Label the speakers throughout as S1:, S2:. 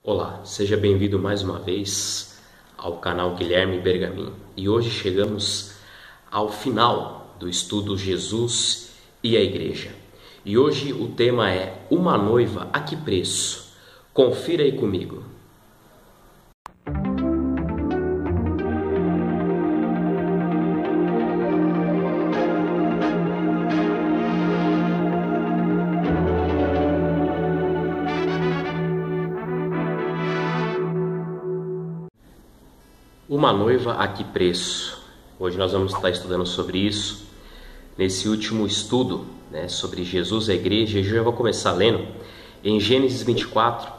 S1: Olá, seja bem-vindo mais uma vez ao canal Guilherme Bergamin. E hoje chegamos ao final do estudo Jesus e a Igreja. E hoje o tema é Uma noiva a que preço? Confira aí comigo. Uma noiva a que preço? Hoje nós vamos estar estudando sobre isso. Nesse último estudo, sobre Jesus e a Igreja, eu já vou começar lendo em Gênesis 24,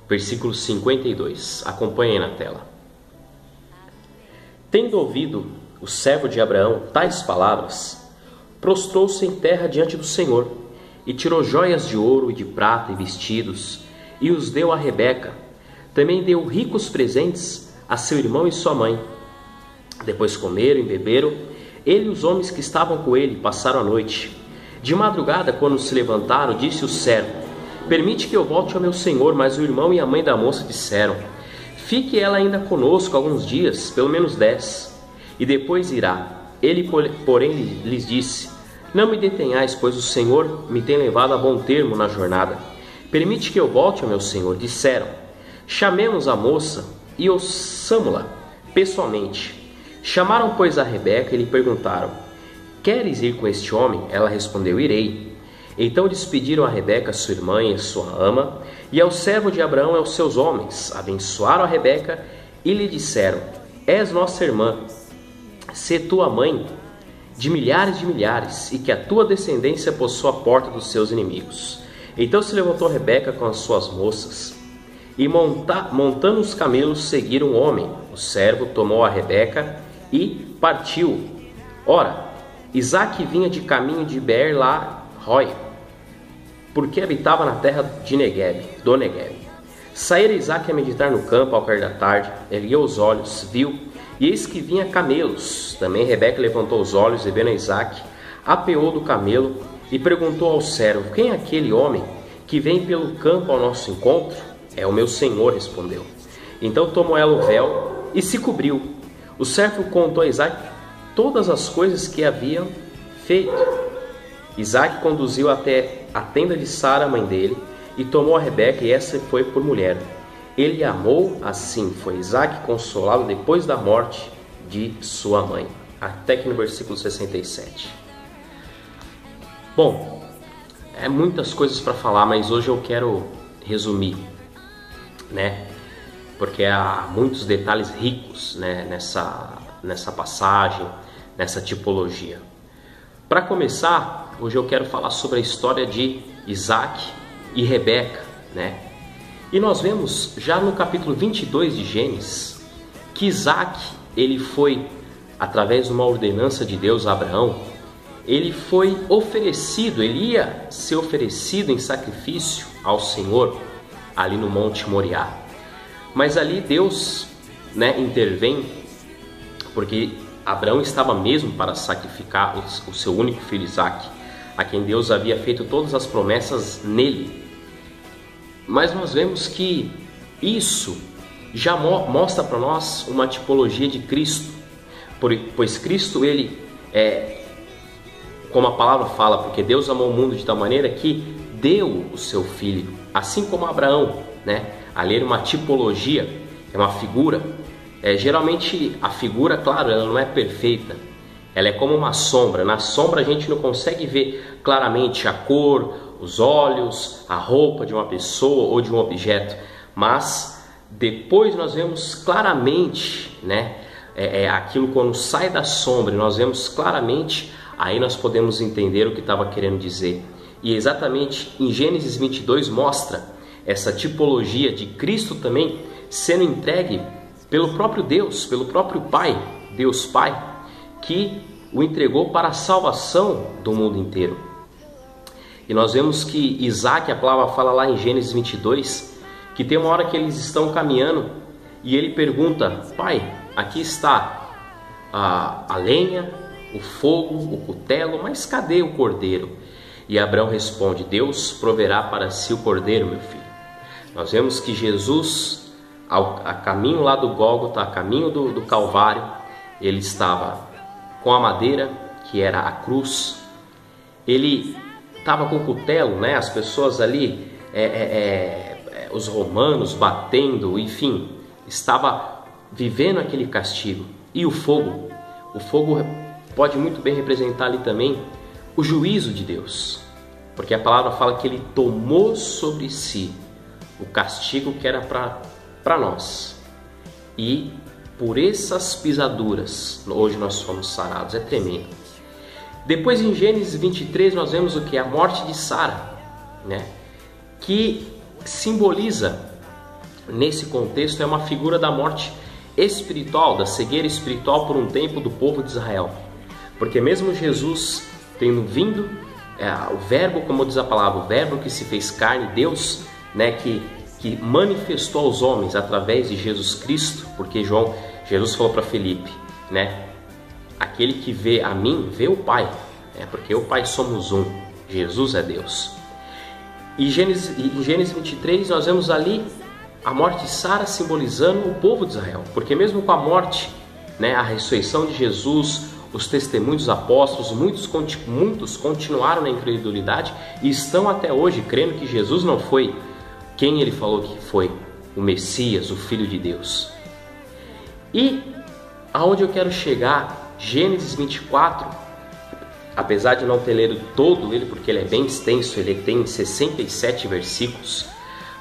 S1: versículo 52. Acompanhe aí na tela. Tendo ouvido o servo de Abraão tais palavras, prostrou-se em terra diante do Senhor, e tirou joias de ouro e de prata e vestidos, e os deu a Rebeca. Também deu ricos presentes a seu irmão e sua mãe. Depois comeram e beberam, ele e os homens que estavam com ele passaram a noite. De madrugada, quando se levantaram, disse o servo: permite que eu volte ao meu senhor. Mas o irmão e a mãe da moça disseram: fique ela ainda conosco alguns dias, pelo menos 10, e depois irá. Ele, porém, lhes disse: não me detenhais, pois o Senhor me tem levado a bom termo na jornada. Permite que eu volte ao meu senhor. Disseram: chamemos a moça e ouçamo-la pessoalmente. Chamaram, pois, a Rebeca e lhe perguntaram: queres ir com este homem? Ela respondeu: irei. Então despediram a Rebeca, sua irmã e sua ama, e ao servo de Abraão e aos seus homens. Abençoaram a Rebeca e lhe disseram: és nossa irmã, sê tua mãe de milhares, e que a tua descendência possua a porta dos seus inimigos. Então se levantou Rebeca com as suas moças, e montando os camelos seguiram o homem. O servo tomou a Rebeca e partiu. Ora, Isaque vinha de caminho de Beer-la-Roi, porque habitava na terra de do Negueb. Saíra Isaque a meditar no campo ao cair da tarde, ergueu os olhos, viu, e eis que vinha camelos. Também Rebeca levantou os olhos e, vendo Isaque, apeou do camelo e perguntou ao servo: quem é aquele homem que vem pelo campo ao nosso encontro? É o meu senhor, respondeu. Então tomou ela o véu e se cobriu. O servo contou a Isaque todas as coisas que haviam feito. Isaque conduziu até a tenda de Sara, mãe dele, e tomou a Rebeca, e essa foi por mulher. Ele a amou, assim foi Isaque consolado depois da morte de sua mãe. Até que no versículo 67. Bom, é muitas coisas para falar, mas hoje eu quero resumir, porque há muitos detalhes ricos, nessa passagem, nessa tipologia. Para começar, hoje eu quero falar sobre a história de Isaque e Rebeca, E nós vemos já no capítulo 22 de Gênesis que Isaque, ele foi, através de uma ordenança de Deus a Abraão, ele foi oferecido, ele ia ser oferecido em sacrifício ao Senhor ali no Monte Moriá. Mas ali Deus intervém, porque Abraão estava mesmo para sacrificar o seu único filho Isaque, a quem Deus havia feito todas as promessas nele. Mas nós vemos que isso já mostra para nós uma tipologia de Cristo, pois Cristo, ele é, como a palavra fala, porque Deus amou o mundo de tal maneira que deu o seu filho, assim como Abraão, Ali era uma tipologia, é uma figura. Geralmente a figura, claro, ela não é perfeita, ela é como uma sombra. Na sombra a gente não consegue ver claramente a cor, os olhos, a roupa de uma pessoa ou de um objeto, mas depois nós vemos claramente, aquilo quando sai da sombra, nós vemos claramente, aí nós podemos entender o que estava querendo dizer. E exatamente em Gênesis 22 mostra essa tipologia de Cristo também sendo entregue pelo próprio Deus, pelo próprio Pai, Deus Pai, que o entregou para a salvação do mundo inteiro. E nós vemos que Isaque, a palavra fala lá em Gênesis 22, que tem uma hora que eles estão caminhando e ele pergunta: pai, aqui está a lenha, o fogo, o cutelo, mas cadê o cordeiro? E Abraão responde: Deus proverá para si o cordeiro, meu filho. Nós vemos que Jesus, a caminho lá do Gólgota, a caminho do Calvário, ele estava com a madeira, que era a cruz. Ele estava com o cutelo, né? As pessoas ali, os romanos batendo, enfim, estava vivendo aquele castigo. E o fogo pode muito bem representar ali também o juízo de Deus, porque a palavra fala que ele tomou sobre si o castigo que era para nós, e por essas pisaduras hoje nós somos sarados. É tremendo. Depois em Gênesis 23 nós vemos o que? A morte de Sara, né? Que simboliza, nesse contexto, é uma figura da morte espiritual, da cegueira espiritual por um tempo do povo de Israel. Porque mesmo Jesus tendo vindo, o verbo, como diz a palavra, o verbo que se fez carne, Deus, né, que manifestou aos homens através de Jesus Cristo, porque Jesus falou para Felipe, né, aquele que vê a mim, vê o Pai, porque eu e o Pai somos um, Jesus é Deus. E em Gênesis 23 nós vemos ali a morte de Sara simbolizando o povo de Israel, porque mesmo com a morte, né, a ressurreição de Jesus, os testemunhos dos apóstolos, muitos continuaram na incredulidade e estão até hoje crendo que Jesus não foi quem ele falou que foi, o Messias, o Filho de Deus. E aonde eu quero chegar, Gênesis 24, apesar de não ter lido todo ele, porque ele é bem extenso, ele tem 67 versículos,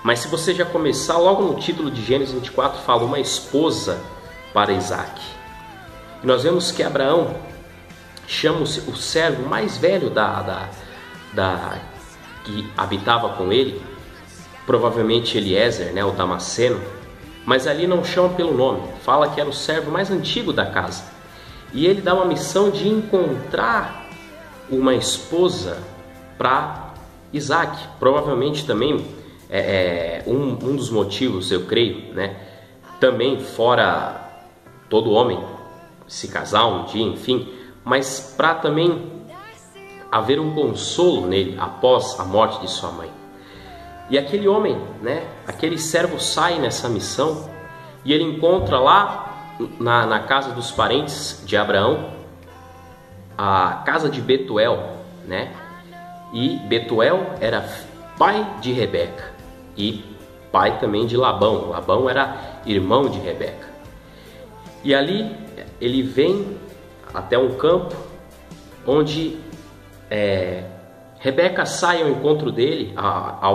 S1: mas se você já começar, logo no título de Gênesis 24 fala uma esposa para Isaac. E nós vemos que Abraão chama o servo mais velho que habitava com ele, provavelmente Eliezer, né, o Damasceno, mas ali não chama pelo nome, fala que era o servo mais antigo da casa. E ele dá uma missão de encontrar uma esposa para Isaac. Provavelmente também um dos motivos, eu creio, né, também fora todo homem se casar um dia, enfim, mas para também haver um consolo nele após a morte de sua mãe. E aquele homem, né, aquele servo sai nessa missão e ele encontra lá na casa dos parentes de Abraão a casa de Betuel, né? E Betuel era pai de Rebeca e pai também de Labão. Labão era irmão de Rebeca. E ali ele vem até um campo onde Rebeca sai ao encontro dele,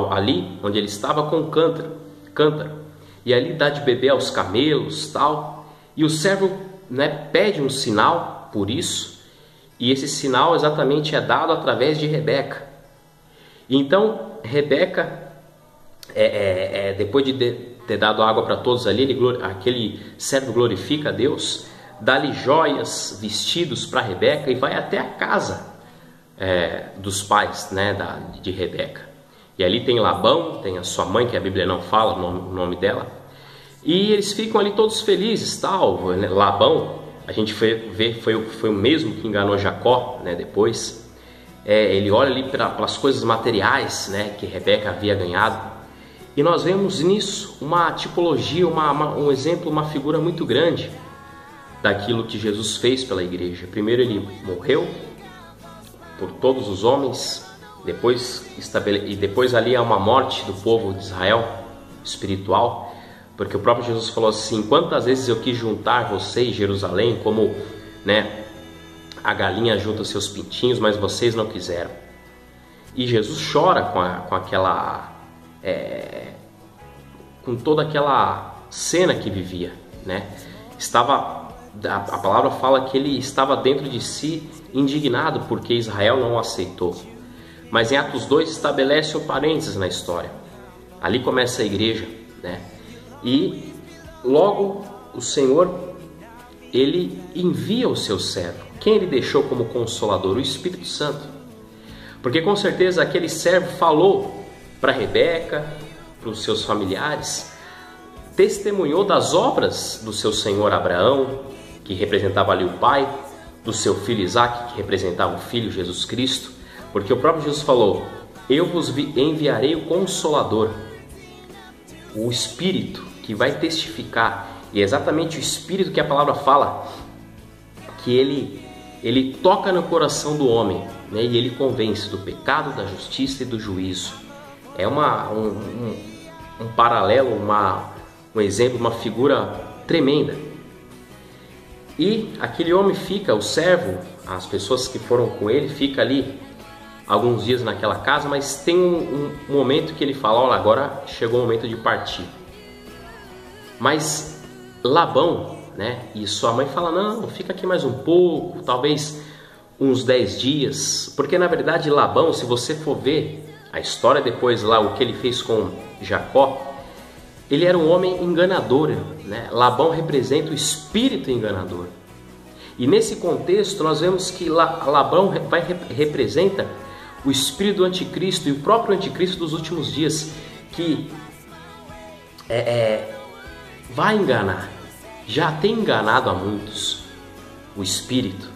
S1: ali onde ele estava com um cântaro, e ali dá de beber aos camelos, tal. E o servo, né, pede um sinal por isso, e esse sinal exatamente é dado através de Rebeca. Então Rebeca, depois de ter dado água para todos ali, aquele servo glorifica a Deus, dá-lhe joias, vestidos para Rebeca e vai até a casa dos pais, né, de Rebeca. E ali tem Labão, tem a sua mãe, que a Bíblia não fala o nome dela, e eles ficam ali todos felizes, tal. Labão, a gente foi o mesmo que enganou Jacó, né, depois. Ele olha ali pelas coisas materiais, né, que Rebeca havia ganhado, e nós vemos nisso uma tipologia, um exemplo, uma figura muito grande daquilo que Jesus fez pela igreja. Primeiro ele morreu por todos os homens, depois ali há uma morte do povo de Israel espiritual, porque o próprio Jesus falou assim: quantas vezes eu quis juntar vocês, Jerusalém, como, né, a galinha junta os seus pintinhos, mas vocês não quiseram. E Jesus chora com toda aquela cena que vivia, né? A palavra fala que ele estava dentro de si indignado porque Israel não o aceitou. Mas em Atos 2 estabelece um parênteses na história. Ali começa a igreja, né? E logo o Senhor, ele envia o seu servo. Quem ele deixou como consolador? O Espírito Santo. Porque com certeza aquele servo falou para Rebeca, para os seus familiares, testemunhou das obras do seu senhor Abraão, que representava ali o pai, do seu filho Isaac, que representava o filho Jesus Cristo, porque o próprio Jesus falou: eu vos enviarei o Consolador. o Espírito que vai testificar, e é exatamente o Espírito que a palavra fala, que ele toca no coração do homem, né? E ele convence do pecado, da justiça e do juízo. É um paralelo, um exemplo, uma figura tremenda. E aquele homem fica, o servo, as pessoas que foram com ele, fica ali alguns dias naquela casa, mas tem um momento que ele fala: olha, agora chegou o momento de partir. Mas Labão, né, e sua mãe fala: não, fica aqui mais um pouco, talvez uns 10 dias, porque na verdade Labão, se você for ver a história depois lá, o que ele fez com Jacó, ele era um homem enganador, né? Labão representa o espírito enganador. E nesse contexto nós vemos que Labão representa o espírito do anticristo, e o próprio anticristo dos últimos dias, que vai enganar, já tem enganado a muitos. O espírito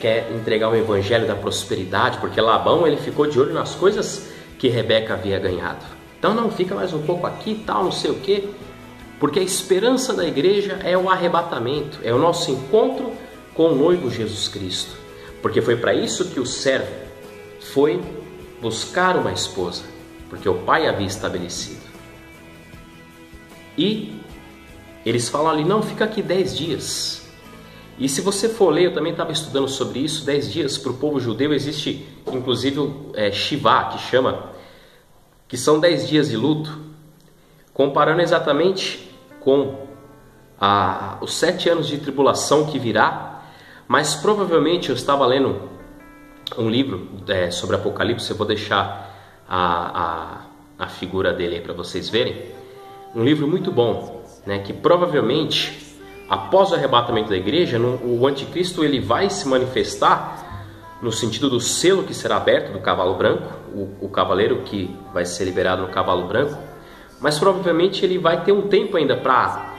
S1: quer entregar o evangelho da prosperidade, porque Labão ele ficou de olho nas coisas que Rebeca havia ganhado. Então não, fica mais um pouco aqui e tal, não sei o que, porque a esperança da igreja é o arrebatamento, é o nosso encontro com o noivo Jesus Cristo, porque foi para isso que o servo foi buscar uma esposa, porque o pai havia estabelecido. E eles falam ali: não, fica aqui 10 dias. E se você for ler, eu também estava estudando sobre isso, 10 dias para o povo judeu existe, inclusive Shivá, que são 10 dias de luto, comparando exatamente com os 7 anos de tribulação que virá. Mas provavelmente eu estava lendo um livro sobre Apocalipse, eu vou deixar a figura dele aí para vocês verem, um livro muito bom, né, que provavelmente após o arrebatamento da igreja, o anticristo ele vai se manifestar no sentido do selo que será aberto do cavalo branco, o cavaleiro que vai ser liberado no cavalo branco, mas provavelmente ele vai ter um tempo ainda para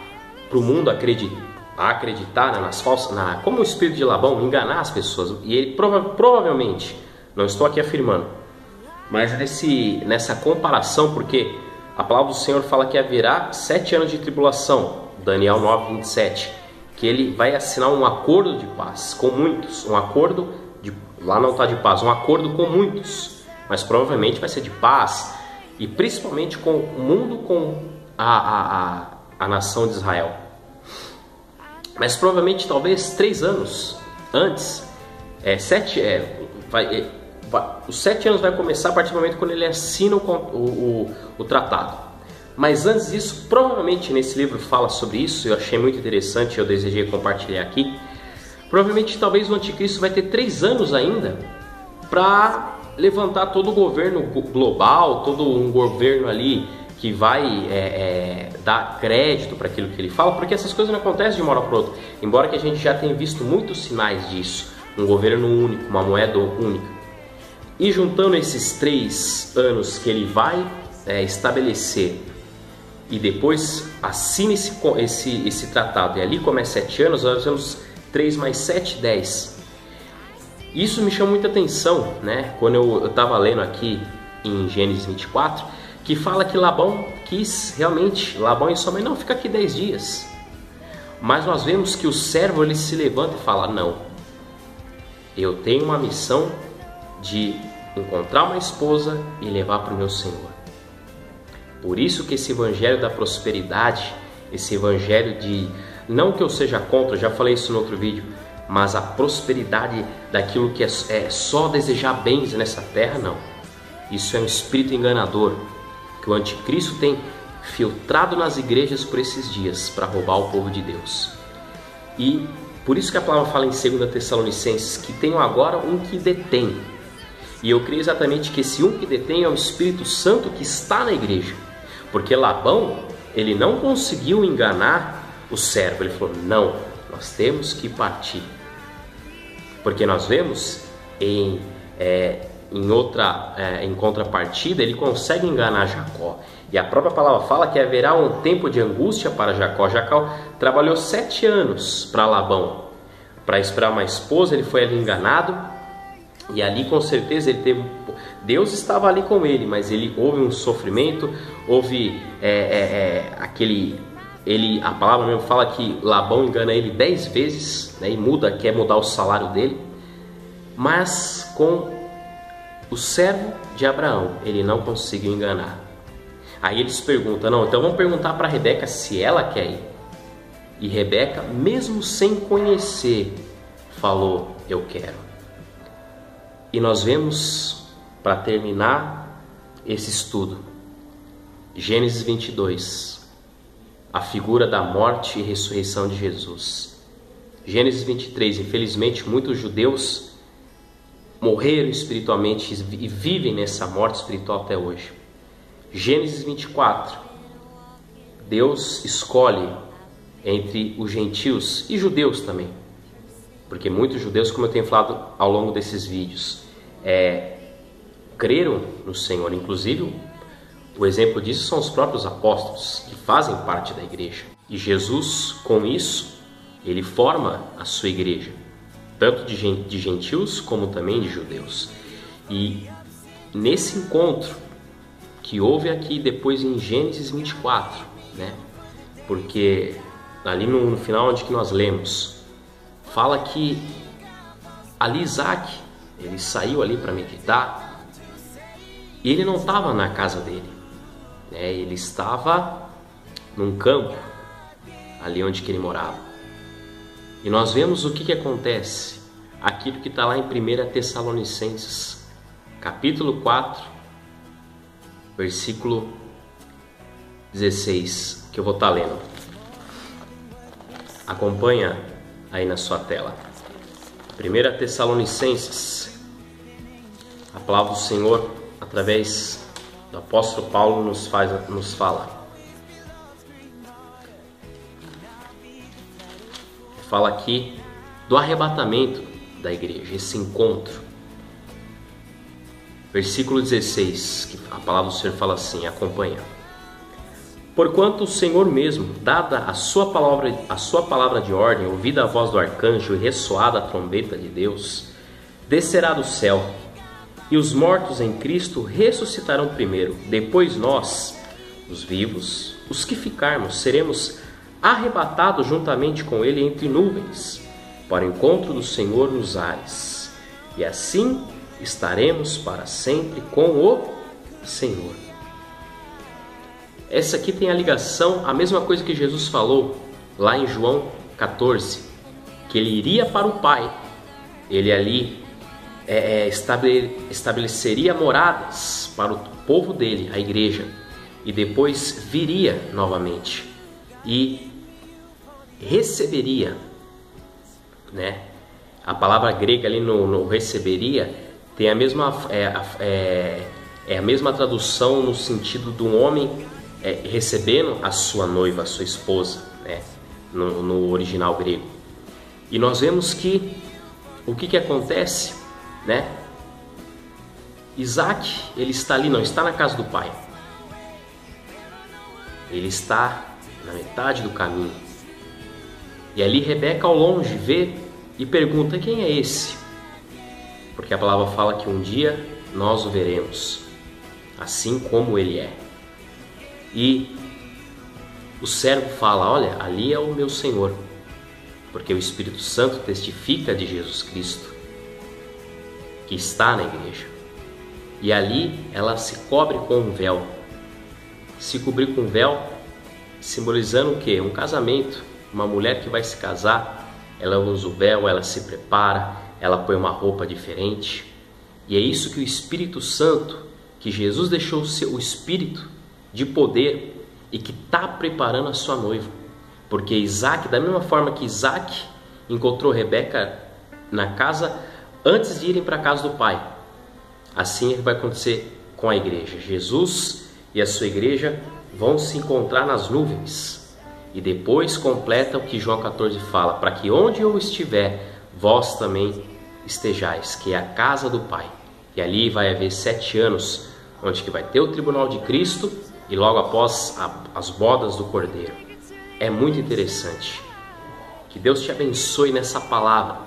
S1: o mundo acreditar, né, nas falsas, como o espírito de Labão, enganar as pessoas. E ele provavelmente, não estou aqui afirmando, mas nessa comparação, porque a palavra do Senhor fala que haverá 7 anos de tribulação, Daniel 9, 27, que ele vai assinar um acordo de paz com muitos, lá não está de paz, um acordo com muitos, mas provavelmente vai ser de paz, e principalmente com o mundo, com a nação de Israel. Mas provavelmente talvez 3 anos antes, os 7 anos vai começar a partir do momento quando ele assina o tratado. Mas antes disso, provavelmente nesse livro fala sobre isso, eu achei muito interessante, eu desejei compartilhar aqui. Provavelmente talvez o anticristo vai ter 3 anos ainda para levantar todo o governo global, todo um governo ali que vai dar crédito para aquilo que ele fala, porque essas coisas não acontecem de uma hora para outra, embora que a gente já tenha visto muitos sinais disso, um governo único, uma moeda única. E juntando esses 3 anos que ele vai estabelecer, e depois assina esse tratado, e ali começa 7 anos, nós temos 3 mais 7, 10. Isso me chama muita atenção, né? Quando eu estava lendo aqui em Gênesis 24, que fala que Labão e sua mãe, não, fica aqui 10 dias. Mas nós vemos que o servo ele se levanta e fala: não, eu tenho uma missão de encontrar uma esposa e levar para o meu Senhor. Por isso que esse evangelho da prosperidade, esse evangelho de, não que eu seja contra, eu já falei isso no outro vídeo, mas a prosperidade daquilo que é só desejar bens nessa terra, não. Isso é um espírito enganador que o anticristo tem filtrado nas igrejas por esses dias para roubar o povo de Deus. E por isso que a palavra fala em 2 Tessalonicenses que tenho agora um que detém. E eu creio exatamente que esse um que detém é o Espírito Santo que está na igreja. Porque Labão, ele não conseguiu enganar o servo. Ele falou: não, nós temos que partir. Porque nós vemos em contrapartida, ele consegue enganar Jacó. E a própria palavra fala que haverá um tempo de angústia para Jacó. Jacó trabalhou 7 anos para Labão, para esperar uma esposa. Ele foi ali enganado. E ali com certeza ele teve, Deus estava ali com ele, mas houve um sofrimento, houve a palavra mesmo fala que Labão engana ele 10 vezes, né, e quer mudar o salário dele. Mas com o servo de Abraão, ele não conseguiu enganar. Aí eles perguntam, não, então vamos perguntar para Rebeca se ela quer ir. E Rebeca, mesmo sem conhecer, falou, eu quero. E nós vemos, para terminar esse estudo, Gênesis 22, a figura da morte e ressurreição de Jesus. Gênesis 23, infelizmente muitos judeus morreram espiritualmente e vivem nessa morte espiritual até hoje. Gênesis 24, Deus escolhe entre os gentios e judeus também, porque muitos judeus, como eu tenho falado ao longo desses vídeos, creram no Senhor. Inclusive, o exemplo disso são os próprios apóstolos, que fazem parte da igreja. E Jesus, com isso, ele forma a sua igreja, tanto de gentios como também de judeus. E nesse encontro que houve aqui depois em Gênesis 24, né? Porque ali no final onde que nós lemos, fala que ali Isaac, ele saiu ali para meditar e ele não estava na casa dele, né? Ele estava num campo, ali onde que ele morava. E nós vemos o que acontece, aquilo que está lá em 1 Tessalonicenses, capítulo 4, versículo 16, que eu vou estar lendo. Acompanha aí na sua tela. 1 Tessalonicenses, a palavra do Senhor, através do apóstolo Paulo, nos fala. Fala aqui do arrebatamento da igreja, esse encontro. Versículo 16, que a palavra do Senhor fala assim, acompanha. Porquanto o Senhor mesmo, dada a sua palavra de ordem, ouvida a voz do arcanjo e ressoada a trombeta de Deus, descerá do céu, e os mortos em Cristo ressuscitarão primeiro. Depois nós, os vivos, os que ficarmos, seremos arrebatados juntamente com ele entre nuvens, para o encontro do Senhor nos ares. E assim estaremos para sempre com o Senhor. Essa aqui tem a ligação, a mesma coisa que Jesus falou lá em João 14, que ele iria para o Pai, ele ali estabeleceria moradas para o povo dele, a igreja, e depois viria novamente e receberia, né? A palavra grega ali no receberia tem a mesma a mesma tradução no sentido de um homem recebendo a sua noiva, a sua esposa, né? No original grego. E nós vemos que o que acontece, né? Isaac, ele está ali, não está na casa do pai. Ele está na metade do caminho. E ali Rebeca ao longe vê e pergunta, quem é esse? Porque a palavra fala que um dia nós o veremos, assim como ele é. E o servo fala, olha, ali é o meu Senhor, porque o Espírito Santo testifica de Jesus Cristo, que está na igreja. E ali ela se cobre com um véu. Se cobrir com um véu, simbolizando o quê? Um casamento. Uma mulher que vai se casar, ela usa o véu, ela se prepara, ela põe uma roupa diferente. E é isso que o Espírito Santo, que Jesus deixou o Espírito de poder e que está preparando a sua noiva. Porque Isaac, da mesma forma que Isaac encontrou Rebeca na casa antes de irem para a casa do pai, assim vai acontecer com a igreja. Jesus e a sua igreja vão se encontrar nas nuvens. E depois completa o que João 14 fala, para que onde eu estiver, vós também estejais, que é a casa do Pai. E ali vai haver 7 anos, onde que vai ter o tribunal de Cristo e logo após as bodas do Cordeiro. É muito interessante. Que Deus te abençoe nessa palavra,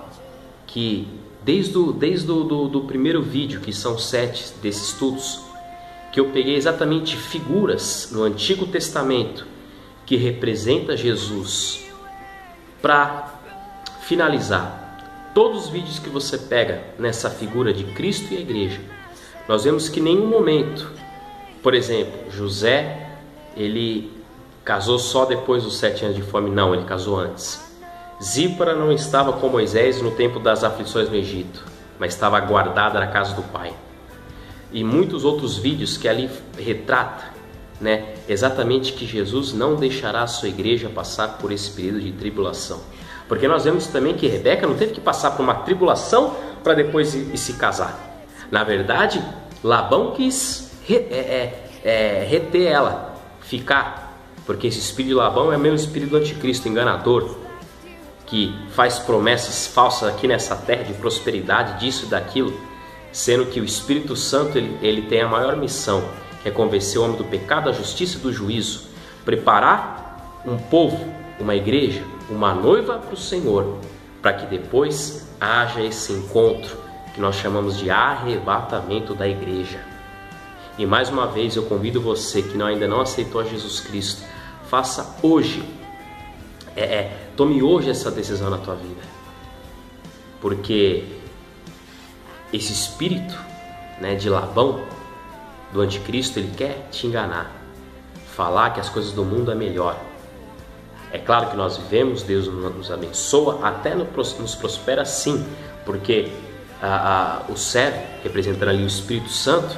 S1: que desde o primeiro vídeo, que são 7 desses estudos, que eu peguei exatamente figuras no Antigo Testamento que representa Jesus. Para finalizar, todos os vídeos que você pega nessa figura de Cristo e a igreja, nós vemos que em nenhum momento, por exemplo, José, ele casou só depois dos 7 anos de fome. Não, ele casou antes. Zípora não estava com Moisés no tempo das aflições no Egito, mas estava guardada na casa do pai. E muitos outros vídeos que ali retrata, né, exatamente que Jesus não deixará a sua igreja passar por esse período de tribulação. Porque nós vemos também que Rebeca não teve que passar por uma tribulação para depois ir se casar. Na verdade, Labão quis reter ela, ficar, porque esse espírito de Labão é o mesmo espírito do anticristo, enganador, que faz promessas falsas aqui nessa terra de prosperidade, disso e daquilo, sendo que o Espírito Santo ele tem a maior missão, que é convencer o homem do pecado, da justiça e do juízo, preparar um povo, uma igreja, uma noiva para o Senhor, para que depois haja esse encontro que nós chamamos de arrebatamento da igreja. E mais uma vez eu convido você que ainda não aceitou a Jesus Cristo, faça hoje, tome hoje essa decisão na tua vida, porque esse espírito, né, de Labão, do anticristo, ele quer te enganar, falar que as coisas do mundo é melhor. É claro que nós vivemos, Deus nos abençoa, até nos prospera sim, porque o servo, representando ali o Espírito Santo,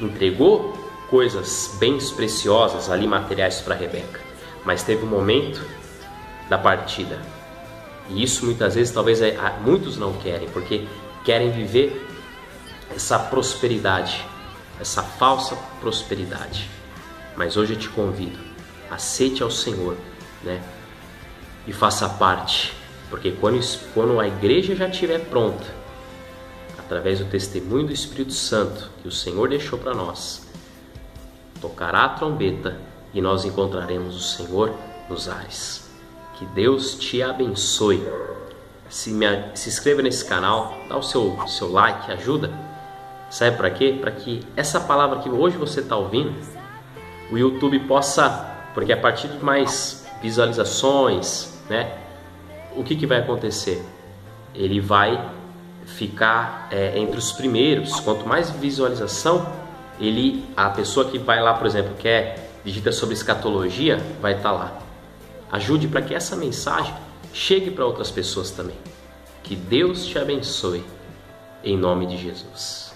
S1: entregou coisas, bens preciosas ali, materiais para Rebeca, mas teve um momento da partida, e isso muitas vezes talvez muitos não querem, porque querem viver essa prosperidade, essa falsa prosperidade. Mas hoje eu te convido, aceite ao Senhor, né? E faça parte, porque quando a igreja já estiver pronta, através do testemunho do Espírito Santo que o Senhor deixou para nós, tocará a trombeta e nós encontraremos o Senhor nos ares. Que Deus te abençoe. Se inscreva nesse canal, dá o seu like, ajuda. Sabe para quê? Para que essa palavra que hoje você está ouvindo, o YouTube possa, porque a partir de mais visualizações, né, o que vai acontecer? Ele vai ficar entre os primeiros. Quanto mais visualização, a pessoa que vai lá, por exemplo, digita sobre escatologia, vai estar lá. Ajude para que essa mensagem chegue para outras pessoas também. Que Deus te abençoe, em nome de Jesus.